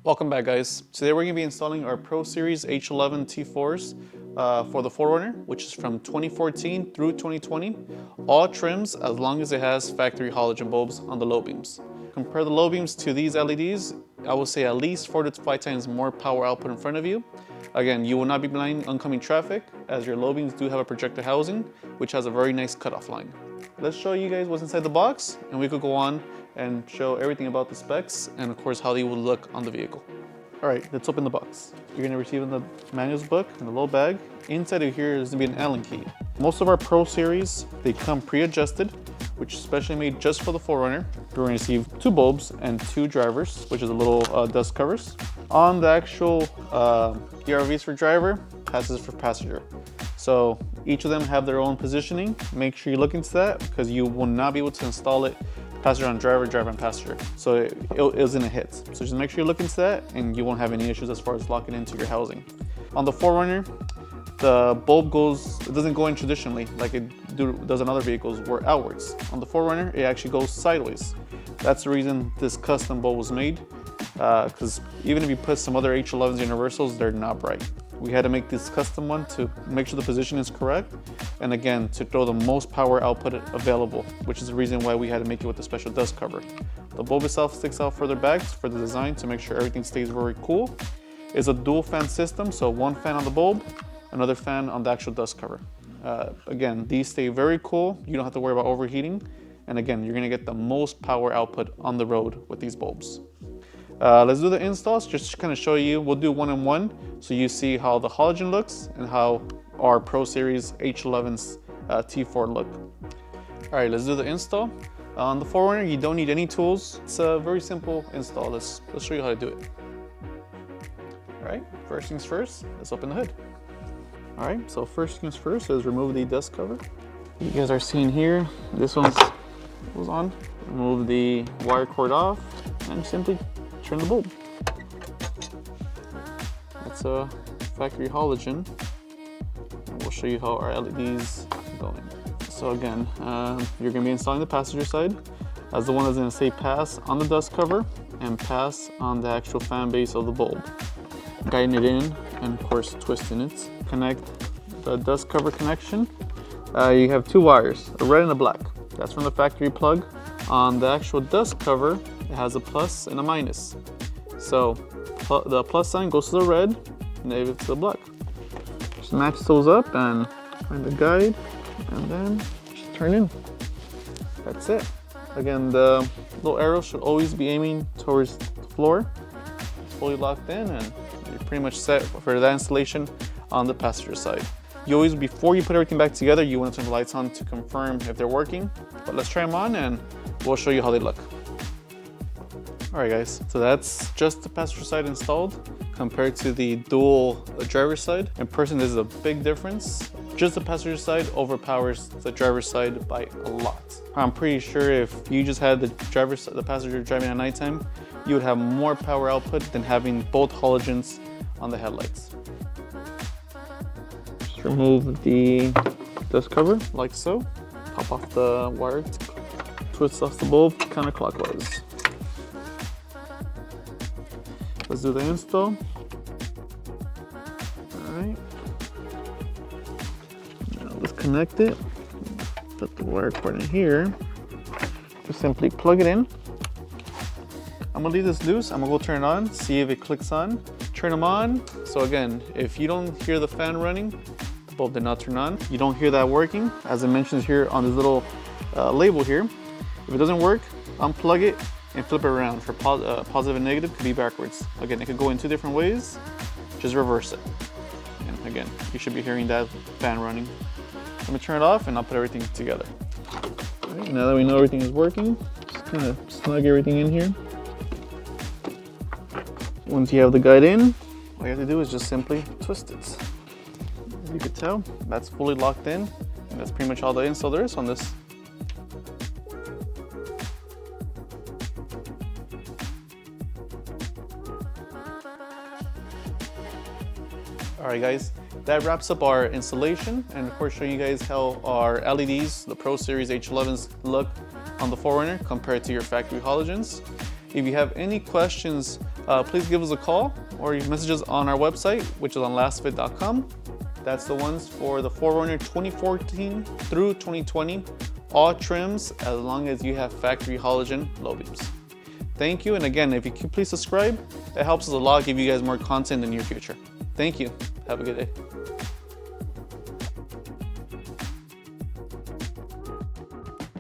Welcome back, guys. Today we're going to be installing our Pro Series H11 T4s for the 4Runner, which is from 2014 through 2020. All trims as long as it has factory halogen bulbs on the low beams. Compare the low beams to these LEDs, I would say at least 4 to 5 times more power output in front of you. Again, you will not be blinding oncoming traffic as your low beams do have a projector housing, which has a very nice cutoff line. Let's show you guys what's inside the box, and we could go on and show everything about the specs and of course how they will look on the vehicle. All right, let's open the box. You're gonna receive in the manuals book in the little bag. Inside of here is gonna be an Allen key. Most of our Pro Series, they come pre-adjusted, which is specially made just for the 4Runner. You're gonna receive 2 bulbs and 2 drivers, which is a little dust covers. On the actual ERVs for driver, passes for passenger. So each of them have their own positioning. Make sure you look into that because you will not be able to install it passenger on driver, driver on passenger. So it isn't a hit. So just make sure you look into that and you won't have any issues as far as locking into your housing. On the 4Runner, the bulb it doesn't go in traditionally like it does on other vehicles, where outwards. On the 4Runner, it actually goes sideways. That's the reason this custom bulb was made, because even if you put some other H11s universals, they're not bright. We had to make this custom one to make sure the position is correct, and again, to throw the most power output available, which is the reason why we had to make it with a special dust cover. The bulb itself sticks out further back for the design to make sure everything stays very cool. It's a dual fan system, so 1 fan on the bulb, another fan on the actual dust cover. Again, these stay very cool. You don't have to worry about overheating. And again, you're gonna get the most power output on the road with these bulbs. Let's do the installs, just to kind of show you. We'll do one on one, so you see how the halogen looks and how our Pro Series H11's T4 look. All right, let's do the install. On the 4Runner, you don't need any tools. It's a very simple install. Let's show you how to do it. All right, first things first, let's open the hood. All right, so first things first is remove the dust cover. You guys are seeing here, this one's goes on. Remove the wire cord off and simply turn the bulb. That's a factory halogen. And we'll show you how our LEDs go in. So again, you're gonna be installing the passenger side as the one that's gonna say pass on the dust cover and pass on the actual fan base of the bulb. Guiding it in and of course twisting it. Connect the dust cover connection. You have 2 wires, a red and a black. That's from the factory plug. On the actual dust cover, it has a plus and a minus. So the plus sign goes to the red, negative to the black. Just match those up and find the guide, and then just turn in. That's it. Again, the little arrow should always be aiming towards the floor. It's fully locked in, and you're pretty much set for that installation on the passenger side. You always, before you put everything back together, you want to turn the lights on to confirm if they're working. But let's try them on and we'll show you how they look. All right, guys, so that's just the passenger side installed compared to the dual driver side. In person, this is a big difference. Just the passenger side overpowers the driver side by a lot. I'm pretty sure if you just had the passenger driving at nighttime, you would have more power output than having both halogens on the headlights. Just remove the dust cover like so. Pop off the wire, twist off the bulb counterclockwise. Let's do the install. All right. Now let's connect it. Put the wire cord in here. Just simply plug it in. I'm gonna leave this loose. I'm gonna go turn it on, see if it clicks on. Turn them on. So again, if you don't hear the fan running, the bulb did not turn on. You don't hear that working, as it mentions here on this little label here. If it doesn't work, unplug it and flip it around for positive and negative. Could be backwards. Again, it could go in 2 different ways. Just reverse it. And again, you should be hearing that fan running. Let me turn it off and I'll put everything together. All right, now that we know everything is working, just kind of snug everything in here. Once you have the guide in, all you have to do is just simply twist it. As you can tell, that's fully locked in, and that's pretty much all the install there is on this. All right, guys, that wraps up our installation, and of course show you guys how our LEDs, the Pro Series H11s, look on the 4Runner compared to your factory halogens. If you have any questions please give us a call or you message us on our website, which is on lasfit.com. That's the ones for the 4Runner 2014 through 2020. All trims as long as you have factory halogen low beams. Thank you, and again, if you could please subscribe, it helps us a lot, give you guys more content in the near future. Thank you. Have a good day.